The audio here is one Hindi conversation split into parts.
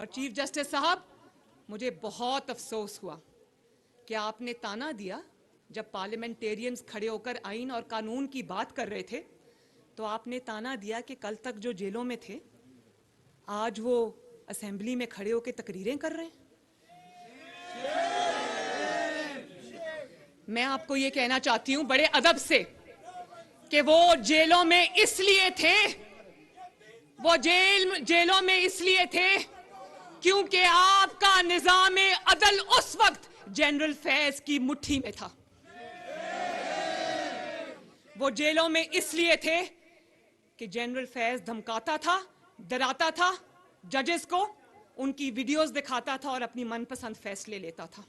और चीफ जस्टिस साहब, मुझे बहुत अफसोस हुआ कि आपने ताना दिया जब पार्लियामेंटेरियंस खड़े होकर आइन और कानून की बात कर रहे थे, तो आपने ताना दिया कि कल तक जो जेलों में थे आज वो असेंबली में खड़े होकर तकरीरें कर रहे हैं। मैं आपको ये कहना चाहती हूं बड़े अदब से कि वो जेलों में इसलिए थे, वो जेलों में इसलिए थे क्योंकि आपका निजाम अदल उस वक्त जनरल फैज की मुट्ठी में था। वो जेलों में इसलिए थे कि जनरल फैज धमकाता था, डराता था जजेस को, उनकी वीडियोस दिखाता था और अपनी मनपसंद फैसले लेता था।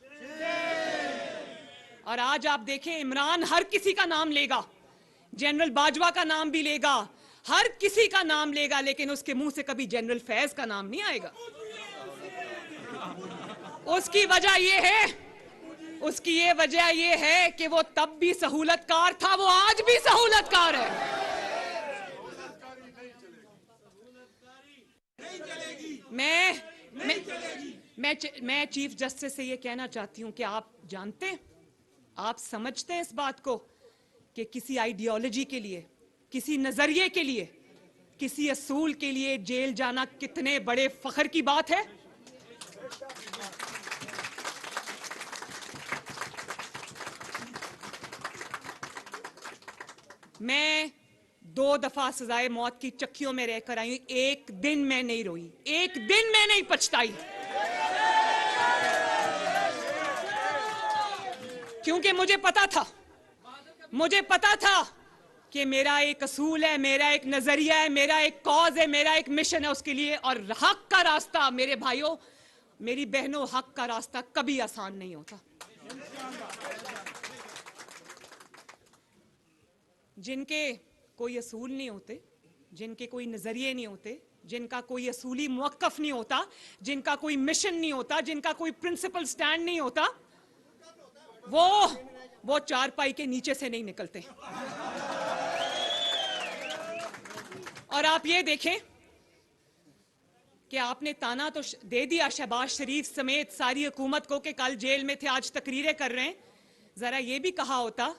और आज आप देखें, इमरान हर किसी का नाम लेगा, जनरल बाजवा का नाम भी लेगा, हर किसी का नाम लेगा, लेकिन उसके मुंह से कभी जनरल फैज का नाम नहीं आएगा। उसकी वजह यह है कि वो तब भी सहूलतकार था, वो आज भी सहूलतकार है। मैं चीफ जस्टिस से ये कहना चाहती हूं कि आप जानते हैं, आप समझते हैं इस बात को कि किसी आइडियोलॉजी के लिए, किसी नजरिए के लिए, किसी असूल के लिए जेल जाना कितने बड़े फख्र की बात है। मैं 2 दफा सजाए मौत की चक्कियों में रहकर आई, एक दिन मैं नहीं रोई, एक दिन मैं नहीं पछताई, क्योंकि मुझे पता था कि मेरा एक असूल है, मेरा एक नजरिया है, मेरा एक कॉज है, मेरा एक मिशन है उसके लिए। और हक का रास्ता, मेरे भाइयों, मेरी बहनों, हक का रास्ता कभी आसान नहीं होता। जिनके कोई असूल नहीं होते, जिनके कोई नजरिए नहीं होते, जिनका कोई असूली मुवक्कफ नहीं होता, जिनका कोई मिशन नहीं होता, जिनका कोई प्रिंसिपल स्टैंड नहीं होता, वो चारपाई के नीचे से नहीं निकलते। और आप ये देखें कि आपने ताना तो दे दिया शहबाज शरीफ समेत सारी हुकूमत को कि कल जेल में थे, आज तकरीरें कर रहे हैं। जरा ये भी कहा होता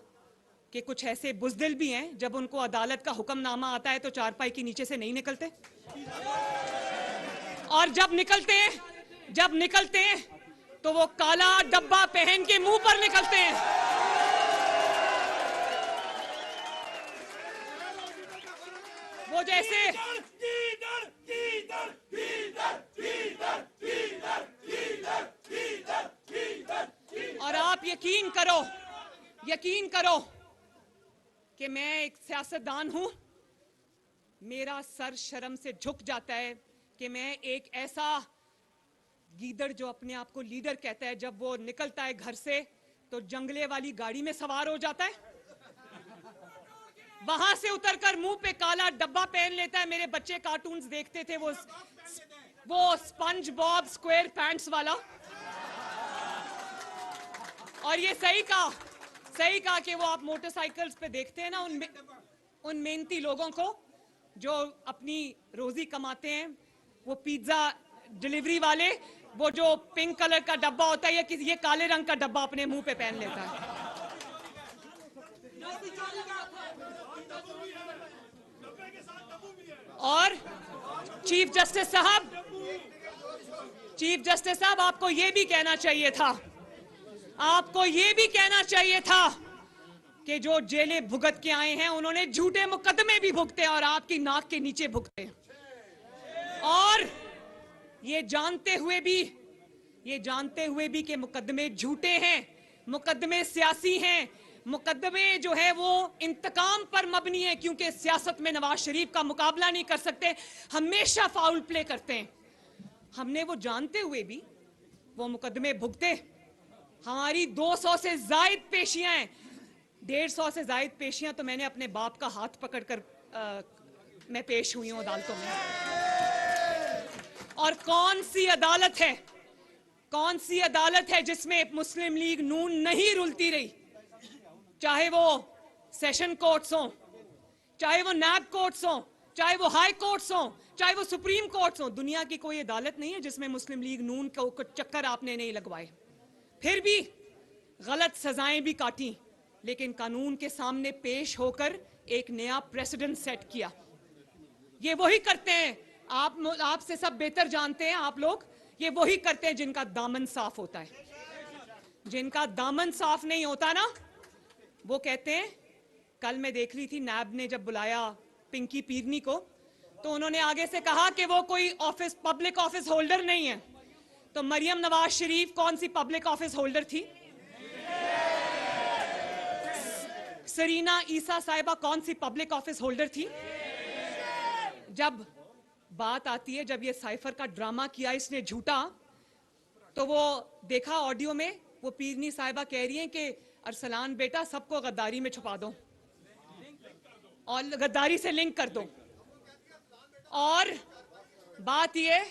कि कुछ ऐसे बुज़दिल भी हैं, जब उनको अदालत का हुक्मनामा आता है तो चारपाई के नीचे से नहीं निकलते, और जब निकलते हैं तो वो काला डब्बा पहन के मुंह पर निकलते हैं। वो जैसे और आप यकीन करो कि मैं एक सियासतदान हूं, मेरा सर शर्म से झुक जाता है कि मैं एक ऐसा गीदड़ जो अपने आप को लीडर कहता है, जब वो निकलता है घर से तो जंगले वाली गाड़ी में सवार हो जाता है, वहां से उतरकर मुंह पे काला डब्बा पहन लेता है। मेरे बच्चे कार्टून्स देखते थे, वो स्पंज बॉब स्क्वायर पैंट्स वाला। और ये सही कहा कि वो आप मोटरसाइकिल्स पे देखते हैं ना उन मेहनती लोगों को जो अपनी रोजी कमाते हैं, वो पिज्जा डिलीवरी वाले, वो जो पिंक कलर का डब्बा होता है, ये काले रंग का डब्बा अपने मुंह पे पहन लेता है। और चीफ जस्टिस साहब, आपको ये भी कहना चाहिए था कि जो जेलें भुगत के आए हैं उन्होंने झूठे मुकदमे भी भुगते और आपकी नाक के नीचे भुगते, और ये जानते हुए भी कि मुकदमे झूठे हैं, मुकदमे सियासी हैं, मुकदमे जो है वो इंतकाम पर मबनी है, क्योंकि सियासत में नवाज शरीफ का मुकाबला नहीं कर सकते, हमेशा फाउल प्ले करते हैं। हमने वो जानते हुए भी वो मुकदमे भुगते। हमारी 200 से जायद पेशियां हैं, 150 से जायद पेशियां तो मैंने अपने बाप का हाथ पकड़कर मैं पेश हुई हूं अदालतों में। और कौन सी अदालत है जिसमें मुस्लिम लीग नून नहीं रुलती रही, चाहे वो सेशन कोर्ट्स हों, चाहे वो नैब कोर्ट्स हों, चाहे वो हाई कोर्ट्स हों, चाहे वो सुप्रीम कोर्ट्स हो। दुनिया की कोई अदालत नहीं है जिसमें मुस्लिम लीग नून को चक्कर आपने नहीं लगवाए, फिर भी गलत सजाएं भी काटी, लेकिन कानून के सामने पेश होकर एक नया प्रेसिडेंट सेट किया। ये वही करते हैं, आपसे सब बेहतर जानते हैं आप लोग, ये वही करते हैं जिनका दामन साफ होता है। जिनका दामन साफ नहीं होता ना, वो कहते हैं। कल मैं देख रही थी नैब ने जब बुलाया पिंकी पीरनी को, तो उन्होंने आगे से कहा कि वो कोई ऑफिस, पब्लिक ऑफिस होल्डर नहीं है। तो मरियम नवाज शरीफ कौन सी पब्लिक ऑफिस होल्डर थी? सरीना ईसा साहिबा कौन सी पब्लिक ऑफिस होल्डर थी? जब बात आती है, जब ये साइफर का ड्रामा किया इसने झूठा, तो वो देखा ऑडियो में, वो पीरनी साहिबा कह रही हैं कि अरसलान बेटा सबको गद्दारी में छुपा दो और गद्दारी से लिंक कर दो। और बात यह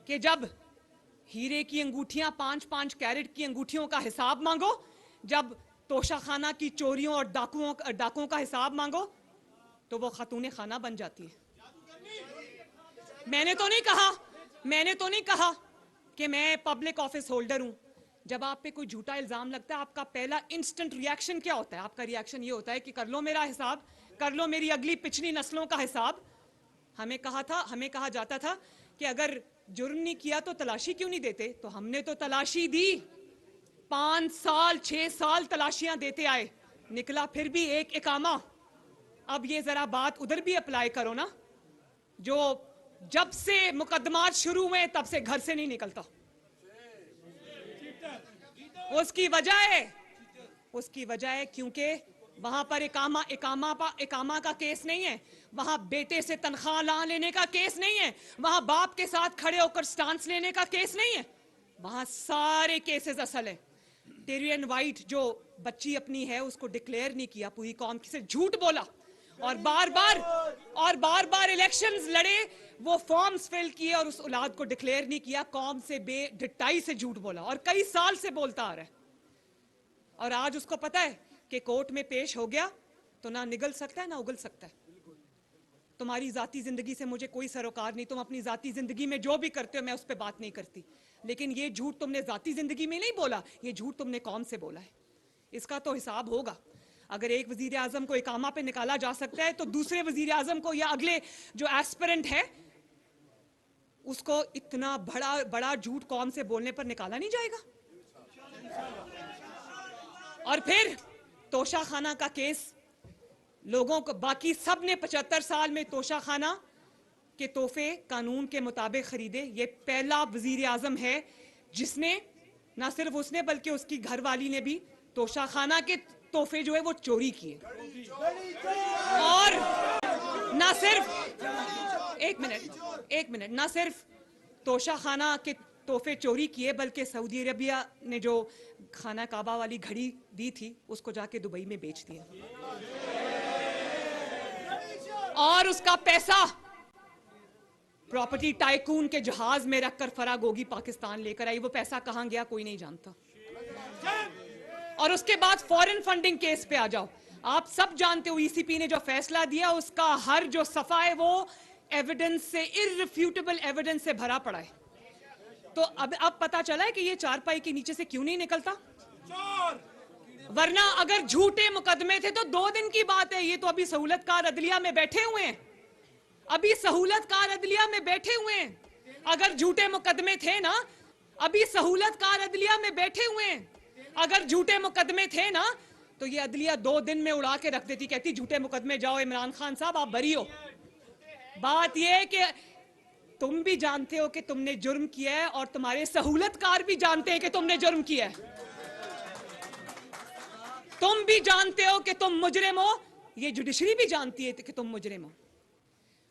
कि जब हीरे की अंगूठियां 5-5 कैरेट की अंगूठियों का हिसाब मांगो, जब तोशाखाना की चोरियों और डाकुओं का हिसाब मांगो, तो वो खातूने खाना बन जाती है। मैंने तो नहीं कहा कि मैं पब्लिक ऑफिस होल्डर हूं। जब आप पे कोई झूठा इल्जाम लगता है, आपका पहला इंस्टेंट रिएक्शन क्या होता है? आपका रिएक्शन ये होता है कि कर लो मेरा हिसाब, कर लो मेरी अगली पिछली नस्लों का हिसाब। हमें कहा जाता था कि अगर जुर्म नहीं किया तो तलाशी क्यों नहीं देते? तो हमने तो तलाशी दी, 5 साल 6 साल तलाशियां देते आए, निकला फिर भी एक इकामा। अब ये जरा बात उधर भी अप्लाई करो ना, जो जब से मुकदमात शुरू हुए तब से घर से नहीं निकलता। उसकी वजह है क्योंकि वहां पर इकामा का केस नहीं है, वहां बेटे से तनख्वाह लेने का केस नहीं है, वहां बाप के साथ खड़े होकर स्टांस लेने का केस नहीं है, वहां सारे केसेस असल है। टेरियन वाइट जो बच्ची अपनी है उसको डिक्लेयर नहीं किया, पूरी कौम से झूठ बोला और बार बार इलेक्शंस लड़े, वो फॉर्म्स फिल किए और उस औलाद को डिक्लेयर नहीं किया, कौम से बेढिठाई से झूठ बोला और कई साल से बोलता आ रहा है। और आज उसको पता है कि कोर्ट में पेश हो गया तो ना निगल सकता है ना उगल सकता है। तुम्हारी जाती जिंदगी से मुझे कोई सरोकार नहीं, तुम अपनी जाती जिंदगी में जो भी करते हो मैं उस पर बात नहीं करती, लेकिन ये झूठ तुमने जाती जिंदगी में नहीं बोला, ये झूठ तुमने कौम से बोला है। इसका तो हिसाब होगा। अगर एक वजीर आजम को इकामा पे निकाला जा सकता है तो दूसरे वजीर आजम को या अगले जो एस्पिरेंट है उसको इतना बड़ा झूठ कौम से बोलने पर निकाला नहीं जाएगा। और फिर तोशाखाना का केस, लोगों को बाकी सब ने 75 साल में तोशाखाना के तोहफे कानून के मुताबिक खरीदे। ये पहला वजीर आजम है जिसने, ना सिर्फ उसने बल्कि उसकी घरवाली ने भी तोशाखाना के तोहफे जो है वो चोरी किए। और ना सिर्फ एक मिनट ना सिर्फ तोशाखाना के तोहफे चोरी किए बल्कि सऊदी अरबिया ने जो खाना काबा वाली घड़ी दी थी उसको जाके दुबई में बेच दिया और उसका पैसा प्रॉपर्टी टाइकून के जहाज में रखकर फरागोगी पाकिस्तान लेकर आई। वो पैसा कहां गया कोई नहीं जानता। और उसके बाद फॉरेन फंडिंग केस पे आ जाओ। आप सब जानते हो ईसीपी ने जो फैसला दिया उसका हर जो सफा है वो एविडेंस से, इररिफ्यूटेबल एविडेंस से भरा पड़ा है। तो अब पता चला है कि ये चारपाई के नीचे से क्यों नहीं निकलता। वरना अगर झूठे मुकदमे थे तो 2 दिन की बात है। ये तो अभी सहूलतकार अदलिया में बैठे हुए हैं, अभी सहूलतकार अदलिया में बैठे हुए हैं। अगर झूठे मुकदमे थे ना, अभी सहूलतकार अदलिया में बैठे हुए हैं। अगर झूठे मुकदमे थे ना तो ये अदलिया 2 दिन में उड़ा के रख देती, कहती झूठे मुकदमे जाओ इमरान खान साहब आप बरी हो। बात यह है कि तुम भी जानते हो कि तुमने जुर्म किया है और तुम्हारे सहूलतकार भी जानते हैं कि तुमने जुर्म किया है। तुम भी जानते हो कि तुम मुजरिम हो, ये जुडिशरी भी जानती है कि तुम मुजरिम हो।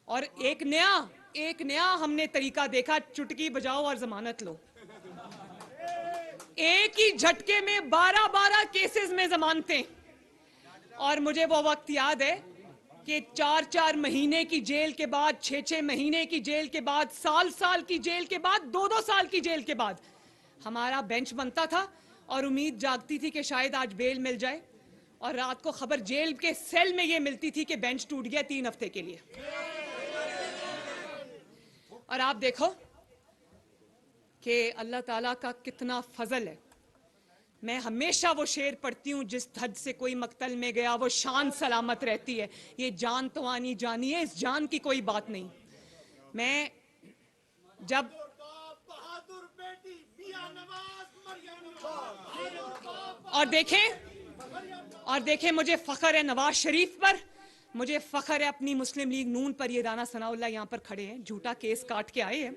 और एक नया हमने तरीका देखा, चुटकी बजाओ और जमानत लो। एक ही झटके में 12 केसेस में जमानतें। और मुझे वो वक्त याद है कि 4 महीने की जेल के बाद, 6 महीने की जेल के बाद, साल की जेल के बाद, 2 साल की जेल के बाद हमारा बेंच बनता था और उम्मीद जागती थी कि शायद आज बेल मिल जाए। और रात को खबर जेल के सेल में ये मिलती थी कि बेंच टूट गया 3 हफ्ते के लिए। और आप देखो कि अल्लाह ताला का कितना फजल है। मैं हमेशा वो शेर पढ़ती हूँ, जिस हद से कोई मकतल में गया वो शान सलामत रहती है। ये जान तो आनी जानी है, इस जान की कोई बात नहीं। मैं जब और देखें मुझे फख्र है नवाज शरीफ पर, मुझे फख्र है अपनी मुस्लिम लीग नून पर। ये राना सनाउल्लाह यहाँ पर खड़े हैं, झूठा केस काट के आए हैं।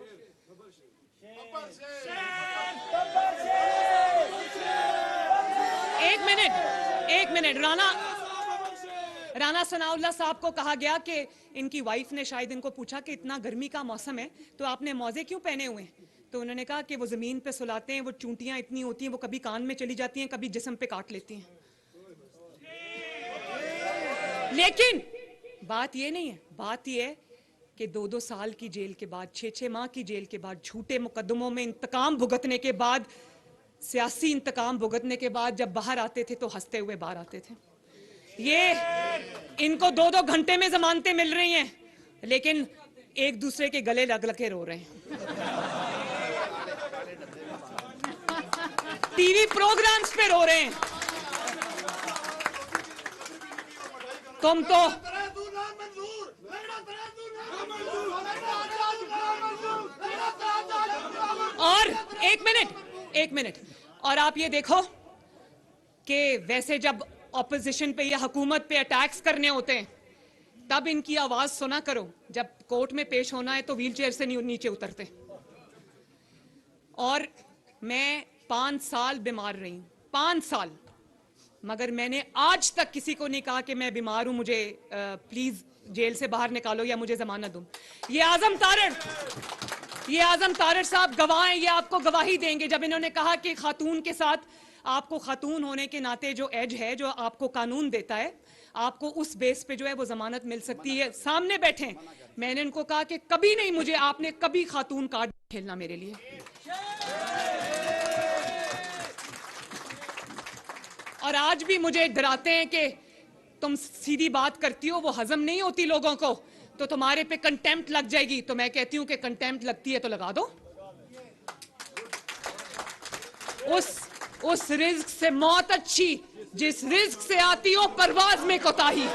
एक मिनट राना सनाउल्लाह साहब को कहा गया कि इनकी वाइफ ने शायद इनको पूछा कि इतना गर्मी का मौसम है तो आपने मौजे क्यों पहने हुए हैं, तो उन्होंने कहा कि वो जमीन पे सुलाते हैं, वो चूंटियां इतनी होती हैं, वो कभी कान में चली जाती हैं, कभी जिस्म पे काट लेती हैं। लेकिन बात ये नहीं है, बात ये है कि 2-2 साल की जेल के बाद, 6-6 माह की जेल के बाद, झूठे मुकदमों में इंतकाम भुगतने के बाद, सियासी इंतकाम भुगतने के बाद जब बाहर आते थे तो हंसते हुए बाहर आते थे। ये इनको 2-2 घंटे में जमानतें मिल रही हैं, लेकिन एक दूसरे के गले लग लग के रो रहे हैं। टीवी प्रोग्राम्स पे रो रहे हैं। तुम तो और एक मिनट और आप ये देखो कि वैसे जब ऑपोजिशन पे या हुकूमत पे अटैक्स करने होते हैं तब इनकी आवाज सुना करो, जब कोर्ट में पेश होना है तो व्हीलचेयर से नीचे उतरते। और मैं 5 साल बीमार रही, 5 साल, मगर मैंने आज तक किसी को नहीं कहा कि मैं बीमार हूं, मुझे प्लीज जेल से बाहर निकालो या मुझे जमानत दो। ये आजम तारड़ साहब गवाह हैं, ये आपको गवाही देंगे। जब इन्होंने कहा कि खातून के साथ, आपको खातून होने के नाते जो एज है, जो आपको कानून देता है, आपको उस बेस पे जो है वो जमानत मिल सकती है, सामने बैठे हैं। मैंने इनको कहा कि कभी नहीं, मुझे आपने कभी खातून कार्ड खेलना मेरे लिए। और आज भी मुझे डराते हैं कि तुम सीधी बात करती हो, वो हजम नहीं होती लोगों को, तो तुम्हारे पे कंटेम्प्ट लग जाएगी। तो मैं कहती हूं कि कंटेम्प्ट लगती है तो लगा दो। उस रिज्क से मौत अच्छी जिस रिज्क से आती हो परवाज में कोताही।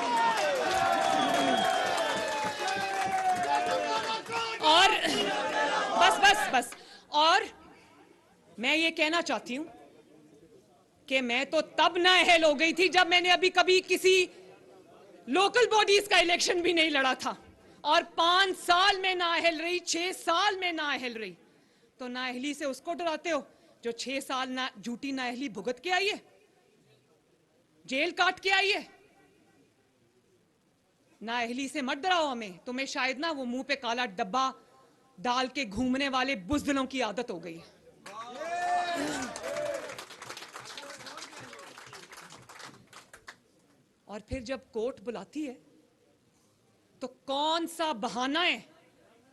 और बस और मैं ये कहना चाहती हूं कि मैं तो तब नाअहल हो गई थी जब मैंने अभी कभी किसी लोकल बॉडीज का इलेक्शन भी नहीं लड़ा था, और 5 साल में नाअहल रही, 6 साल में नाअहल रही। तो नाअहली से उसको डराते हो जो 6 साल झूठी नाअहली भुगत के आई है, जेल काट के आई है। नाअहली से मत डराओ हमें, तुम्हें शायद ना वो मुंह पे काला डब्बा डाल के घूमने वाले बुज़दिलों की आदत हो गई है। और फिर जब कोर्ट बुलाती है तो कौन सा बहाना है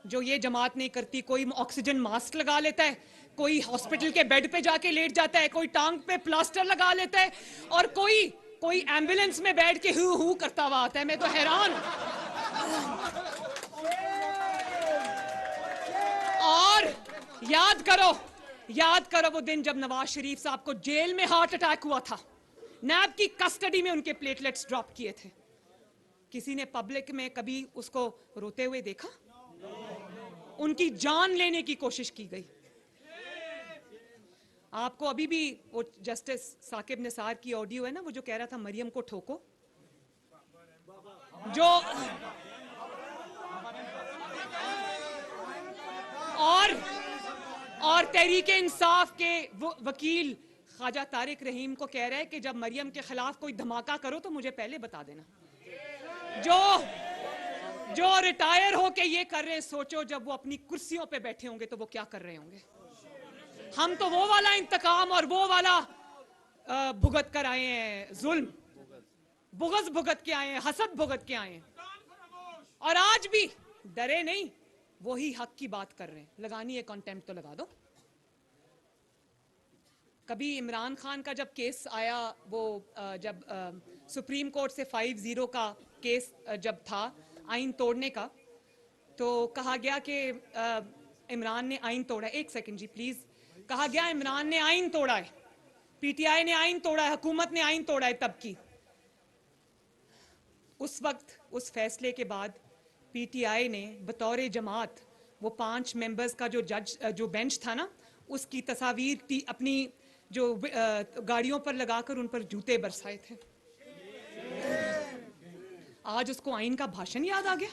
जो ये जमात नहीं करती। कोई ऑक्सीजन मास्क लगा लेता है, कोई हॉस्पिटल के बेड पे जाके लेट जाता है, कोई टांग पे प्लास्टर लगा लेता है, और कोई एम्बुलेंस में बैठ के हू करता हुआ आता है। मैं तो हैरान हूं। और याद करो वो दिन जब नवाज शरीफ साहब को जेल में हार्ट अटैक हुआ था, नैब की कस्टडी में उनके प्लेटलेट्स ड्रॉप किए थे। किसी ने पब्लिक में कभी उसको रोते हुए देखा? उनकी जान लेने की कोशिश की गई। आपको अभी भी वो जस्टिस साकिब निसार की ऑडियो है ना, वो जो कह रहा था मरियम को ठोको, जो और तहरीके इंसाफ के वकील ख्वाजा तारिक रहीम को कह रहा है कि जब मरियम के खिलाफ कोई धमाका करो तो मुझे पहले बता देना। जो रिटायर हो के ये कर रहे हैं, सोचो जब वो अपनी कुर्सियों पे बैठे होंगे तो वो क्या कर रहे होंगे। हम तो वो वाला इंतकाम और वो वाला भुगत कर आए हैं, जुल्म बुग़्ज़ भुगत के आए हैं, हसद भुगत के आए हैं, और आज भी डरे नहीं, वही हक की बात कर रहे हैं। लगानी है कंटेम्प्ट तो लगा दो। कभी इमरान खान का जब केस आया, वो जब सुप्रीम कोर्ट से 5-0 का केस जब था आइन तोड़ने का, तो कहा गया कि इमरान ने आइन तोड़ा है। एक सेकंड जी प्लीज। कहा गया इमरान ने आइन तोड़ा है, पीटीआई ने आइन तोड़ा है, हुकूमत ने आइन तोड़ा है तब की। उस वक्त उस फैसले के बाद पीटीआई ने बतौर जमात वो 5 मेंबर्स का जो बेंच था ना, उसकी तस्वीर अपनी जो गाड़ियों पर लगाकर उन पर जूते बरसाए थे। आज उसको आइन का भाषण याद आ गया,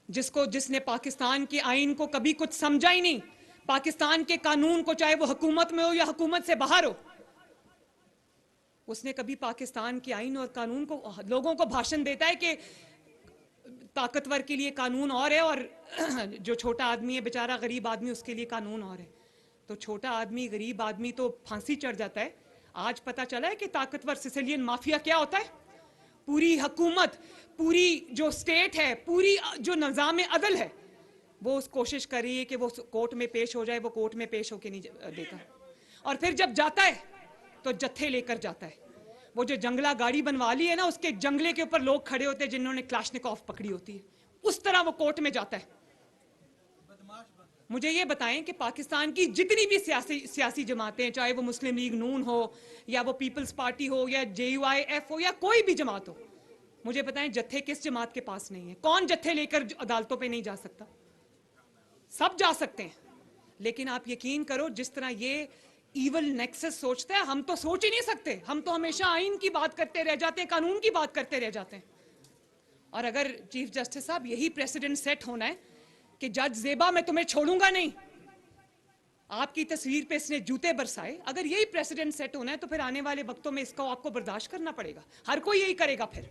जिसने पाकिस्तान के आइन को कभी कुछ समझा ही नहीं, पाकिस्तान के कानून को, चाहे वो हुकूमत में हो या हुकूमत से बाहर हो, उसने कभी पाकिस्तान के आइन और कानून को, लोगों को भाषण देता है कि ताकतवर के लिए कानून और है और जो छोटा आदमी है बेचारा गरीब आदमी उसके लिए कानून और है। तो छोटा आदमी गरीब आदमी तो फांसी चढ़ जाता है। आज पता चला है कि ताकतवर सिसिलियन माफिया क्या होता है। पूरी हुकूमत, पूरी जो स्टेट है, पूरी जो निज़ाम अदल है, वो उस कोशिश कर रही है कि वो कोर्ट में पेश हो जाए, वो कोर्ट में पेश होके नहीं देता। और फिर जब जाता है तो जत्थे लेकर जाता है। वो जो जंगला गाड़ी बनवा ली है ना, उसके जंगले के ऊपर लोग खड़े होते हैं जिन्होंने क्लाशनिकोव पकड़ी होती है, उस तरह वो कोर्ट में जाता है। मुझे ये बताएं कि पाकिस्तान की जितनी भी सियासी जमातें, चाहे वो मुस्लिम लीग नून हो या वो पीपल्स पार्टी हो या JUIF हो या कोई भी जमात हो, मुझे बताएं जत्थे किस जमात के पास नहीं है? कौन जत्थे लेकर अदालतों पे नहीं जा सकता? सब जा सकते हैं, लेकिन आप यकीन करो जिस तरह ये ईवल नेक्सस सोचता है, हम तो सोच ही नहीं सकते। हम तो हमेशा आइन की बात करते रह जाते हैं, कानून की बात करते रह जाते हैं। और अगर चीफ जस्टिस साहब यही प्रेसिडेंट सेट होना है कि जज ज़ेबा मैं तुम्हें छोड़ूंगा नहीं, आपकी तस्वीर पे इसने जूते बरसाए, अगर यही प्रेसिडेंट सेट होना है तो फिर आने वाले वक्तों में इसको आपको बर्दाश्त करना पड़ेगा। हर कोई यही करेगा फिर।